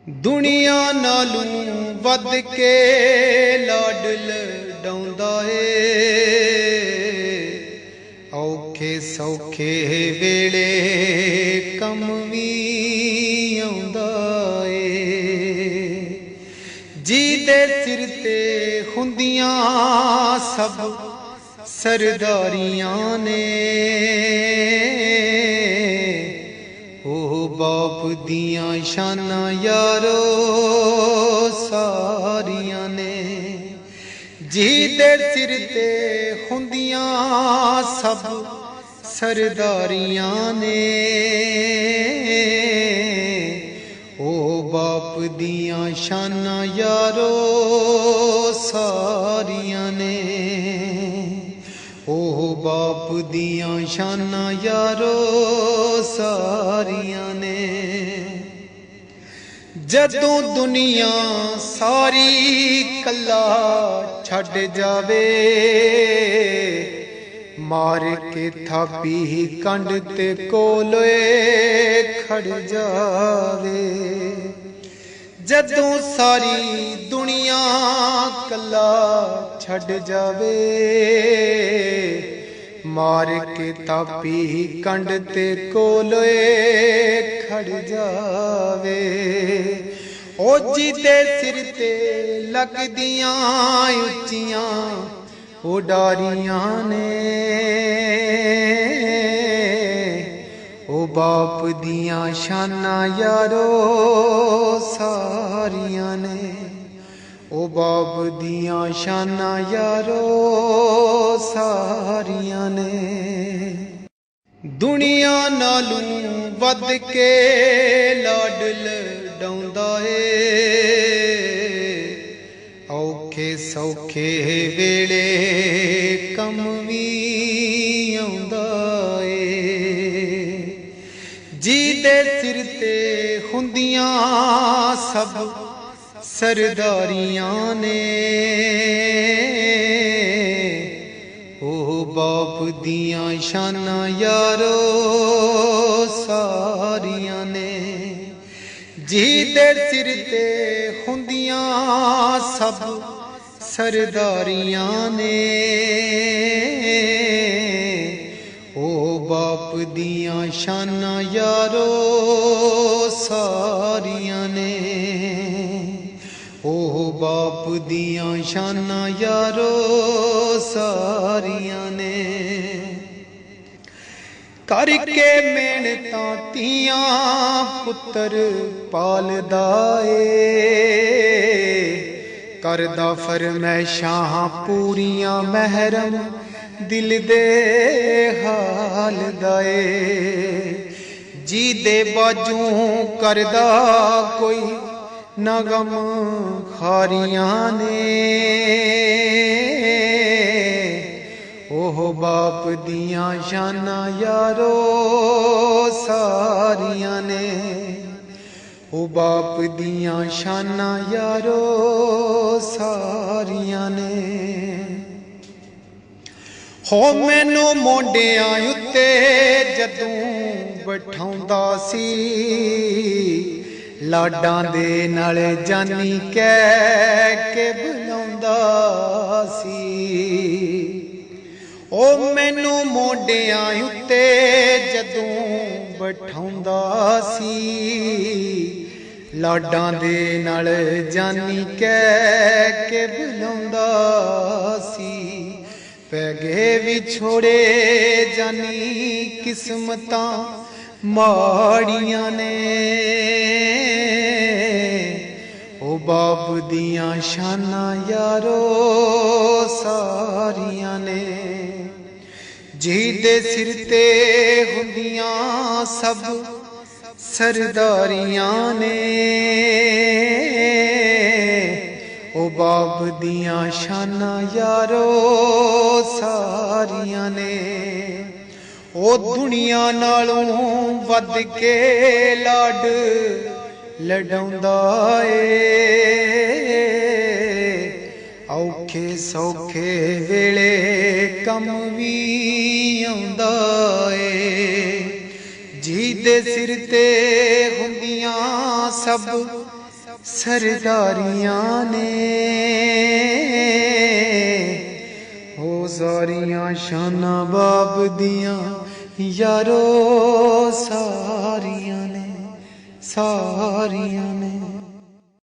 दुनिया नालों वध के लाड लडाउंदा ए औखे सौखे वेले कम भी आउंदा ए जी दे सिर ते हुंदियां सब सरदारियां ने बाप दियां शाना यारो सारियां ने जी दे सिर ते हुंदियां सब सरदारियां ने ओ बाप दियां शाना यारो सारियां ने ओ बाप दियां शाना यारो सारियां ने जदों दुनिया सारी कला छड़ जावे मार के थापी कंड ते कोलोए खड़ जावे जदों सारी दुनिया कला छड़ जावे मार के तापी कंड ते कोलोए खड़ जावे ओ जी दे सिर ते लगदियां उच्चियां उडारियां ने ओ बाप दियां शाना यारो सारियां ने ओ बाप दियां शाना यारो सारियां ने दुनिया नालों वध के लाड लडाउंदा ए औखे सौखे वेले कम भी आउंदा ए जी दे सिर ते हुंदियां सब सरदारियां ने ओ बाप दियां शाना यारो सारियां ने जी दे सिर ते हुंदियां सब सरदारियां ने ओ बाप दियां शाना यारो सारियां ने ओ बाप दियां शाना यारो सारियां ने करके मेहनतां तियां पुत्र पालदा ए करदा फरमैशां पूरियां महरम दिल दे हाल दा ए जी दे बाजू करदा कोई ना गम खारियां ने ओह बाप दियां शाना यारो सारियां ने ओ बाप दियां शाना यारो सारियां ने हो मैनू मोंडियां उत्ते जदों बैठाउंदा सी लाडां दे नाल जानी कह के बुलाउंदा सी ओ मैनू मोंडियां उत्ते जदों बैठाउंदा सी लाडां दे नाल जानी कह के बुलाउंदा सी पै गए विछोड़े जानी किस्मतां माड़ियां ने ओ बाप दियां शाना यारो सारियां ने जी दे सिर ते हुंदियां सब सरदारियां ने ओ बाप दियां शाना यारो सारियां ने ओ दुनिया नालों वध के लाड लडाउंदा ए औखे सौखे वेले कम भी आउंदा ए जी दे सिर ते हुंदियां सब सरदारियां ने ओ सारियां शाना बाप दियां यारो सारियां ने सारियां ने।